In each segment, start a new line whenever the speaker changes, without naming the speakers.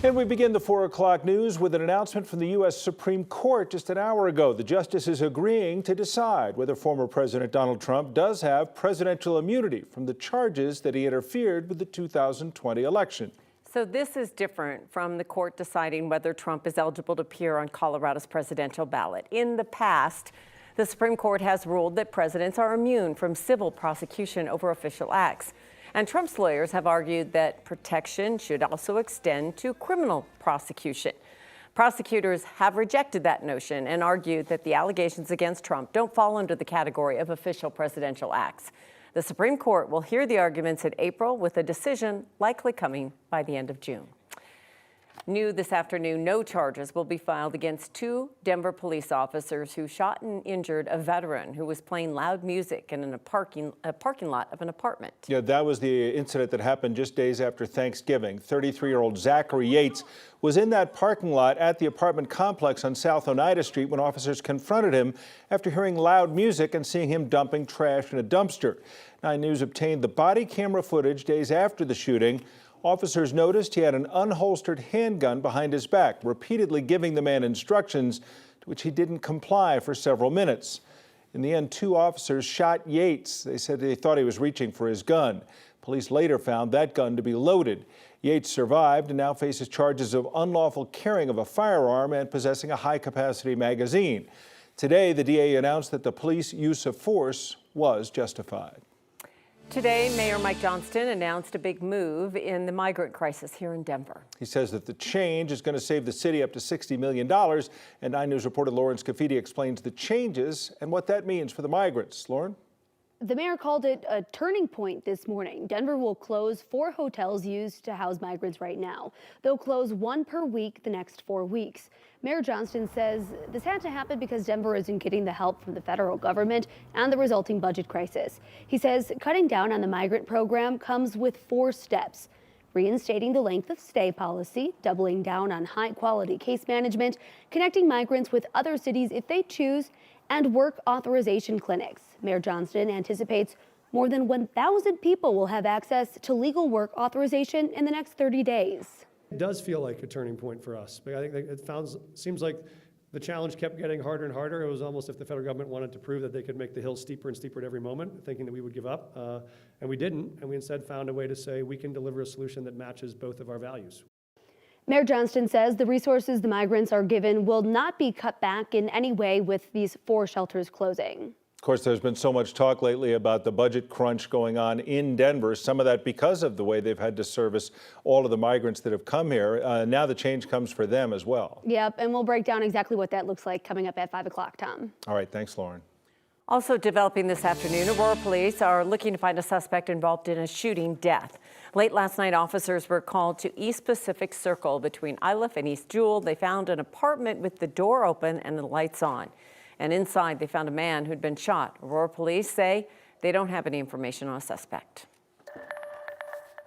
And we begin the 4 o'clock news with an announcement from the U.S. Supreme Court just an hour ago. The justices agreeing to decide whether former President Donald Trump does have presidential immunity from the charges that he interfered with the 2020 election.
So this is different from the court deciding whether Trump is eligible to appear on Colorado's presidential ballot. In the past, the Supreme Court has ruled that presidents are immune from civil prosecution over official acts. And Trump's lawyers have argued that protection should also extend to criminal prosecution. Prosecutors have rejected that notion and argued that the allegations against Trump don't fall under the category of official presidential acts. The Supreme Court will hear the arguments in April, with a decision likely coming by the end of June. New this afternoon, no charges will be filed against 2 Denver police officers who shot and injured a veteran who was playing loud music in a parking lot of an apartment.
Yeah, that was the incident that happened just days after Thanksgiving. 33-year-old Zachary Yates was in that parking lot at the apartment complex on South Oneida Street when officers confronted him after hearing loud music and seeing him dumping trash in a dumpster. 9 News obtained the body camera footage days after the shooting. Officers noticed he had an unholstered handgun behind his back, repeatedly giving the man instructions, to which he didn't comply for several minutes. In the end, 2 officers shot Yates. They said they thought he was reaching for his gun. Police later found that gun to be loaded. Yates survived and now faces charges of unlawful carrying of a firearm and possessing a high-capacity magazine. Today, the DA announced that the police use of force was justified.
Today, Mayor Mike Johnston announced a big move in the migrant crisis here in Denver.
He says that the change is going to save the city up to $60 million. And 9 News reporter Lauren Scafidi explains the changes and what that means for the migrants. Lauren?
The mayor called it a turning point this morning. Denver will close 4 hotels used to house migrants right now. They'll close 1 per week the next 4 weeks. Mayor Johnston says this had to happen because Denver isn't getting the help from the federal government and the resulting budget crisis. He says cutting down on the migrant program comes with 4 steps: reinstating the length of stay policy, doubling down on high-quality case management, connecting migrants with other cities if they choose, and work authorization clinics. Mayor Johnston anticipates more than 1,000 people will have access to legal work authorization in the next 30 days.
It does feel like a turning point for us. But I think it seems like the challenge kept getting harder and harder. It was almost if the federal government wanted to prove that they could make the hill steeper and steeper at every moment, thinking that we would give up. And we didn't. And we instead found a way to say we can deliver a solution that matches both of our values.
Mayor Johnston says the resources the migrants are given will not be cut back in any way with these 4 shelters closing.
Of course, there's been so much talk lately about the budget crunch going on in Denver, some of that because of the way they've had to service all of the migrants that have come here. Now the change comes for them as well.
Yep, and we'll break down exactly what that looks like coming up at 5 o'clock, Tom.
All right, thanks, Lauren.
Also developing this afternoon, Aurora police are looking to find a suspect involved in a shooting death. Late last night, officers were called to East Pacific Circle between Iliff and East Jewel. They found an apartment with the door open and the lights on. And inside, they found a man who'd been shot. Aurora police say they don't have any information on a suspect.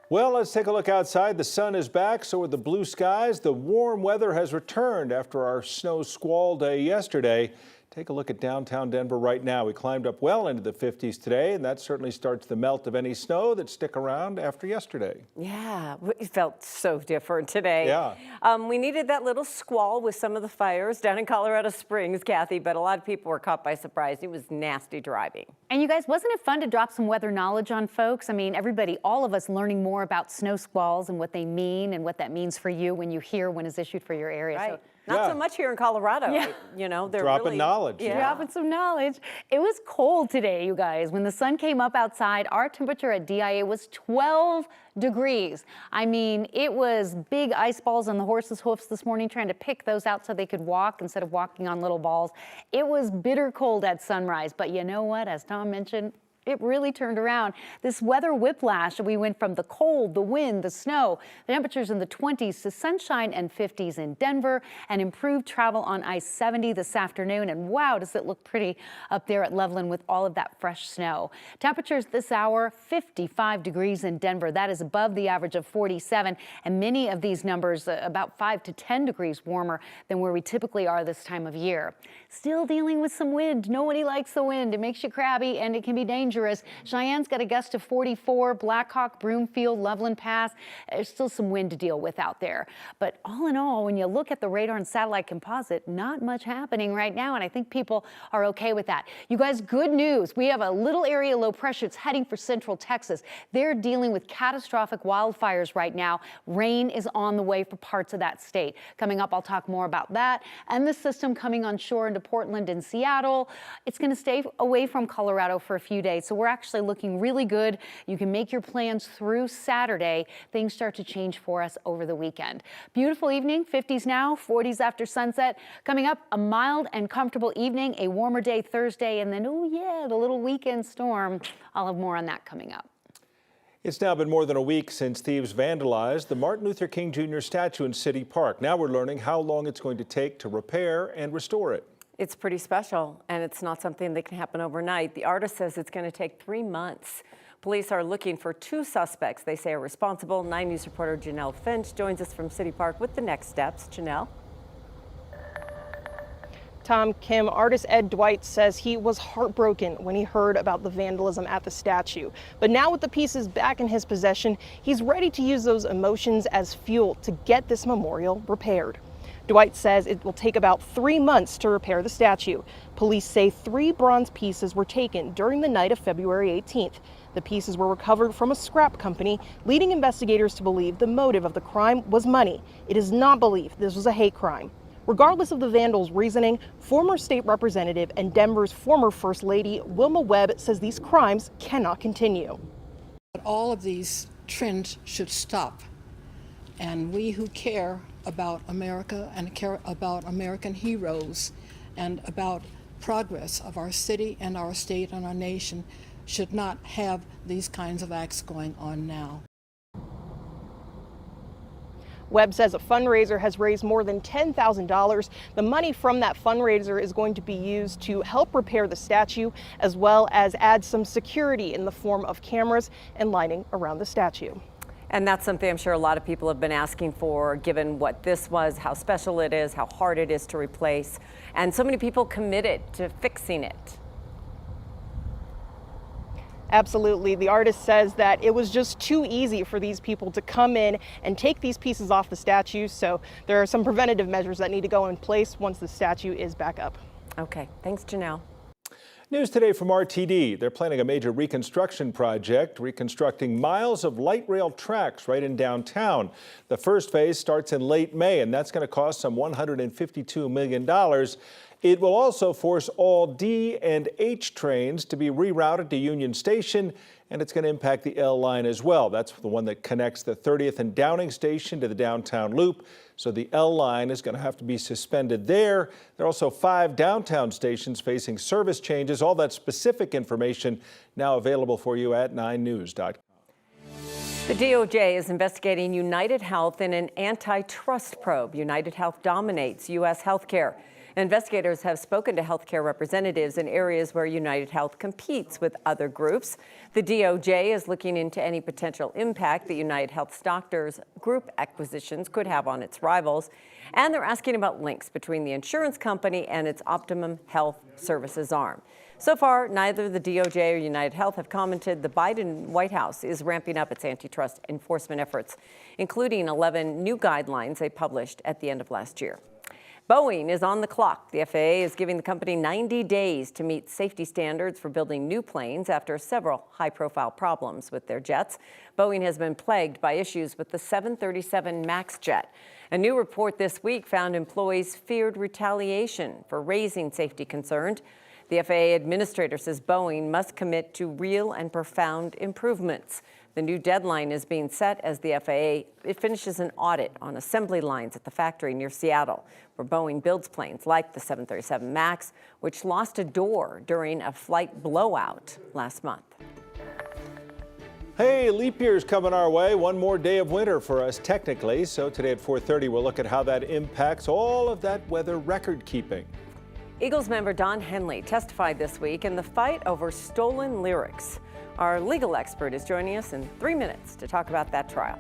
Well, let's take a look outside. The sun is back, so with the blue skies, the warm weather has returned after our snow squall day yesterday. Take a look at downtown Denver right now. We climbed up well into the 50s today, and that certainly starts the melt of any snow that stick around after yesterday.
Yeah, it felt so different today.
Yeah.
We needed that little squall with some of the fires down in Colorado Springs, Kathy, but a lot of people were caught by surprise. It was nasty driving.
And you guys, wasn't it fun to drop some weather knowledge on folks? I mean, everybody, all of us learning more about snow squalls and what they mean and what that means for you when you hear one is issued for your area.
Right.
So,
not so much here in Colorado.
Yeah.
You know, they're
dropping
really,
knowledge.
Yeah.
Dropping some knowledge. It was cold today, you guys. When the sun came up outside, our temperature at DIA was 12 degrees. I mean, it was big ice balls on the horses' hoofs this morning, trying to pick those out so they could walk instead of walking on little balls. It was bitter cold at sunrise, but you know what? As Tom mentioned, it really turned around. This weather whiplash, we went from the cold, the wind, the snow, the temperatures in the 20s to sunshine and 50s in Denver, and improved travel on I-70 this afternoon. And wow, does it look pretty up there at Loveland with all of that fresh snow. Temperatures this hour, 55 degrees in Denver. That is above the average of 47. And many of these numbers about 5 to 10 degrees warmer than where we typically are this time of year. Still dealing with some wind. Nobody likes the wind. It makes you crabby and it can be dangerous. dangerous. Cheyenne's got a gust of 44, Blackhawk, Broomfield, Loveland Pass. There's still some wind to deal with out there. But all in all, when you look at the radar and satellite composite, not much happening right now, and I think people are okay with that. You guys, good news. We have a little area low pressure. It's heading for central Texas. They're dealing with catastrophic wildfires right now. Rain is on the way for parts of that state. Coming up, I'll talk more about that and the system coming on shore into Portland and Seattle. It's going to stay away from Colorado for a few days, so we're actually looking really good. You can make your plans through Saturday. Things start to change for us over the weekend. Beautiful evening, 50s now, 40s after sunset. Coming up, a mild and comfortable evening, a warmer day Thursday, and then, oh yeah, the little weekend storm. I'll have more on that coming up.
It's now been more than a week since thieves vandalized the Martin Luther King Jr. statue in City Park. Now we're learning how long it's going to take to repair and restore it.
It's pretty special, and it's not something that can happen overnight. The artist says it's going to take 3 months. Police are looking for 2 suspects they say are responsible. 9 News reporter Janelle Finch joins us from City Park with the next steps. Janelle?
Tom, Kim, artist Ed Dwight says he was heartbroken when he heard about the vandalism at the statue. But now with the pieces back in his possession, he's ready to use those emotions as fuel to get this memorial repaired. Dwight says it will take about 3 months to repair the statue. Police say 3 bronze pieces were taken during the night of February 18th. The pieces were recovered from a scrap company, leading investigators to believe the motive of the crime was money. It is not believed this was a hate crime. Regardless of the vandals' reasoning, former state representative and Denver's former First Lady Wilma Webb says these crimes cannot continue.
All of these trends should stop, and we who care about America and care about American heroes and about progress of our city and our state and our nation should not have these kinds of acts going on now.
Webb says a fundraiser has raised more than $10,000. The money from that fundraiser is going to be used to help repair the statue, as well as add some security in the form of cameras and lighting around the statue.
And that's something I'm sure a lot of people have been asking for, given what this was, how special it is, how hard it is to replace, and so many people committed to fixing it.
Absolutely. The artist says that it was just too easy for these people to come in and take these pieces off the statue. So there are some preventative measures that need to go in place once the statue is back up.
Okay, thanks, Janelle.
News today from RTD. They're planning a major reconstruction project, reconstructing miles of light rail tracks right in downtown. The first phase starts in late May, and that's going to cost some $152 million. It will also force all D and H trains to be rerouted to Union Station, and it's going to impact the L line as well. That's the one that connects the 30th and Downing Station to the downtown loop. So the L line is going to have to be suspended there. There are also 5 downtown stations facing service changes. All that specific information now available for you at 9news.com.
The DOJ is investigating United Health in an antitrust probe. United Health dominates U.S. healthcare. Investigators have spoken to healthcare representatives in areas where United Health competes with other groups. The DOJ is looking into any potential impact that United Health's doctors' group acquisitions could have on its rivals. And they're asking about links between the insurance company and its Optimum Health Services arm. So far, neither the DOJ or United Health have commented. The Biden White House is ramping up its antitrust enforcement efforts, including 11 new guidelines they published at the end of last year. Boeing is on the clock. The FAA is giving the company 90 days to meet safety standards for building new planes after several high-profile problems with their jets. Boeing has been plagued by issues with the 737 MAX jet. A new report this week found employees feared retaliation for raising safety concerns. The FAA administrator says Boeing must commit to real and profound improvements. The new deadline is being set as the FAA finishes an audit on assembly lines at the factory near Seattle, where Boeing builds planes like the 737 MAX, which lost a door during a flight blowout last month.
Hey, leap year's coming our way. One more day of winter for us technically. So today at 4:30, we'll look at how that impacts all of that weather record keeping.
Eagles member Don Henley testified this week in the fight over stolen lyrics. Our legal expert is joining us in 3 minutes to talk about that trial.